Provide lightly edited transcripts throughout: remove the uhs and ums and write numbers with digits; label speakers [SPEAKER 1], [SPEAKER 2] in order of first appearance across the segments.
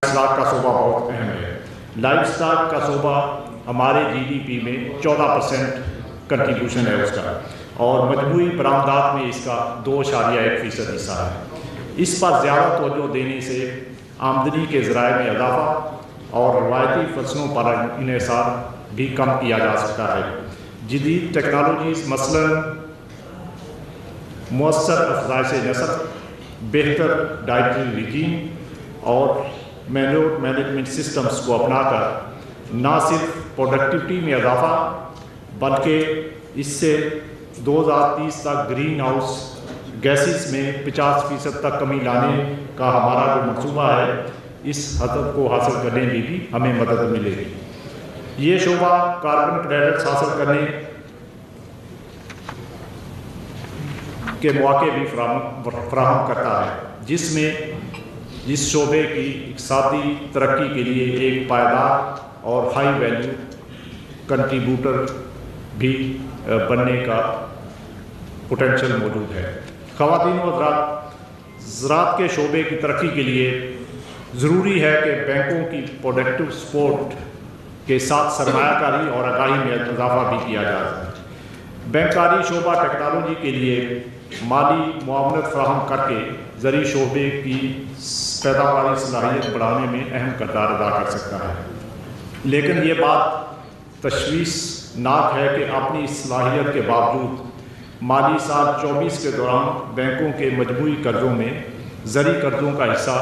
[SPEAKER 1] Stock کا شعبہ بہت اہم ہے۔ لائف اسٹاک کا شعبہ ہمارے جی ڈی پی میں 14% کنٹریبیوشن ہے اس کا، اور مجموعی برآمدات میں اس کا 2.1% حصہ ہے۔ اس پر زیادہ توجہ دینے سے آمدنی کے ذرائع میں اضافہ اور روایتی فصلوں پر انحصار بھی کم کیا جا سکتا ہے۔ جدید ٹیکنالوجیز مثلاً مؤثر افزائش نسل، بہتر ڈائٹری ریجیم اور مینور مینجمنٹ سسٹمز کو اپنا کر نہ صرف پروڈکٹیوٹی میں اضافہ بلکہ اس سے 2030 تک گرین ہاؤس گیسز میں 50% تک کمی لانے کا ہمارا جو منصوبہ ہے، اس ہدف کو حاصل کرنے میں بھی ہمیں مدد ملے گی۔ یہ شعبہ کاربن کریڈٹس حاصل کرنے کے مواقع بھی فراہم کرتا ہے، جس میں اس شعبے کی اقتصادی ترقی کے لیے ایک پائیدار اور ہائی ویلیو کنٹریبیوٹر بھی بننے کا پوٹینشیل موجود ہے۔ خواتین و حضرات، زراعت کے شعبے کی ترقی کے لیے ضروری ہے کہ بینکوں کی پروڈکٹیو سپورٹ کے ساتھ سرمایہ کاری اور آگاہی میں اضافہ بھی کیا جائے۔ بینکاری شعبہ ٹیکنالوجی کے لیے مالی معاونت فراہم کر کے زرعی شعبے کی پیداواری صلاحیت بڑھانے میں اہم کردار ادا کر سکتا ہے، لیکن یہ بات تشویشناک ہے کہ اپنی اس صلاحیت کے باوجود مالی سال 24 کے دوران بینکوں کے مجموعی قرضوں میں زرعی قرضوں کا حصہ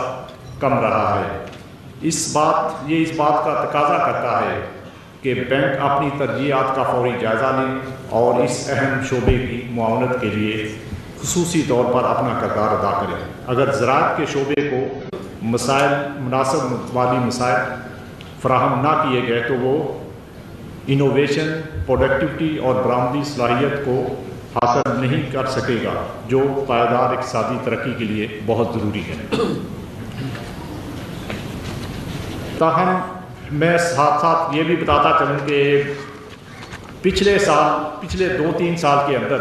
[SPEAKER 1] کم رہا ہے۔ یہ اس بات کا تقاضا کرتا ہے کہ بینک اپنی ترجیحات کا فوری جائزہ لیں اور اس اہم شعبے کی معاونت کے لیے خصوصی طور پر اپنا کردار ادا کریں۔ اگر زراعت کے شعبے کو مناسب مالی مسائل فراہم نہ کیے گئے تو وہ انوویشن، پروڈکٹیوٹی اور برآمدی صلاحیت کو حاصل نہیں کر سکے گا، جو پائیدار اقتصادی ترقی کے لیے بہت ضروری ہے۔ تاہم میں ساتھ ساتھ یہ بھی بتاتا چلوں کہ پچھلے 2-3 سال کے اندر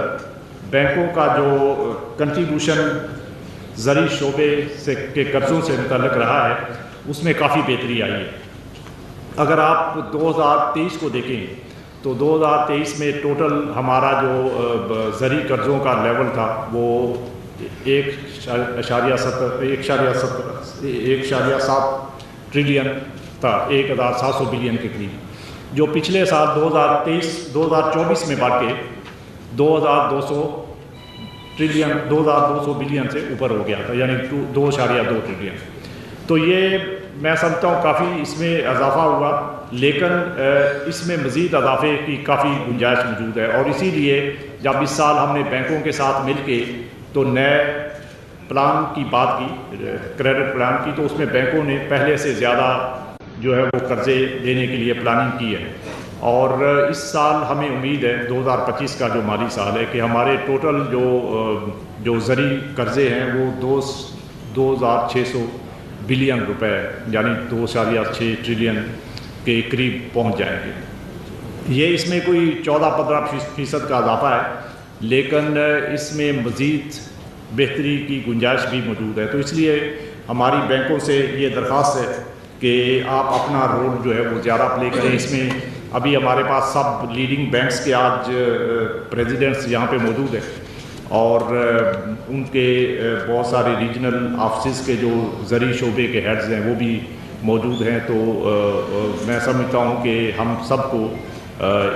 [SPEAKER 1] بینکوں کا جو کنٹریبیوشن زرعی شعبے کے قرضوں سے متعلق رہا ہے، اس میں کافی بہتری آئی ہے۔ اگر آپ 2023 کو دیکھیں تو 2023 میں ٹوٹل ہمارا جو زرعی قرضوں کا لیول تھا وہ 1.7 ٹریلین تھا، 1,700 بلین کے قریب، جو پچھلے سال 2024 میں بڑھ کے 2,200 بلین سے اوپر ہو گیا تھا، یعنی 2.2 ٹریلین۔ تو یہ میں سمجھتا ہوں کافی اس میں اضافہ ہوا، لیکن اس میں مزید اضافے کی کافی گنجائش موجود ہے، اور اسی لیے جب اس سال ہم نے بینکوں کے ساتھ مل کے تو نئے پلان کی بات کی، کریڈٹ پلان کی، تو اس میں بینکوں نے پہلے سے زیادہ جو ہے وہ قرضے دینے کے لیے پلاننگ کی ہے، اور اس سال ہمیں امید ہے 2025 کا جو مالی سال ہے کہ ہمارے ٹوٹل جو زرعی قرضے ہیں وہ 2,600 بلین روپے یعنی 2.6 ٹریلین کے قریب پہنچ جائیں گے۔ یہ اس میں کوئی 14-15% کا اضافہ ہے، لیکن اس میں مزید بہتری کی گنجائش بھی موجود ہے۔ تو اس لیے ہماری بینکوں سے یہ درخواست ہے کہ آپ اپنا رول جو ہے وہ زیادہ پلے کریں۔ اس میں ابھی ہمارے پاس سب لیڈنگ بینکس کے آج پریزیڈنٹس یہاں پہ موجود ہیں، اور ان کے بہت سارے ریجنل آفسز کے جو زرعی شعبے کے ہیڈز ہیں وہ بھی موجود ہیں۔ تو میں سمجھتا ہوں کہ ہم سب کو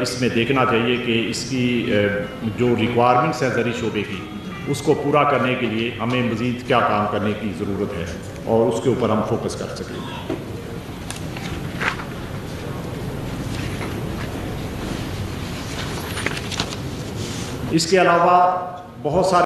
[SPEAKER 1] اس میں دیکھنا چاہیے کہ اس کی جو ریکوائرمنٹس ہیں زرعی شعبے کی، اس کو پورا کرنے کے لیے ہمیں مزید کیا کام کرنے کی ضرورت ہے، اور اس کے اوپر ہم فوکس کر سکیں۔ اس کے علاوہ بہت سارے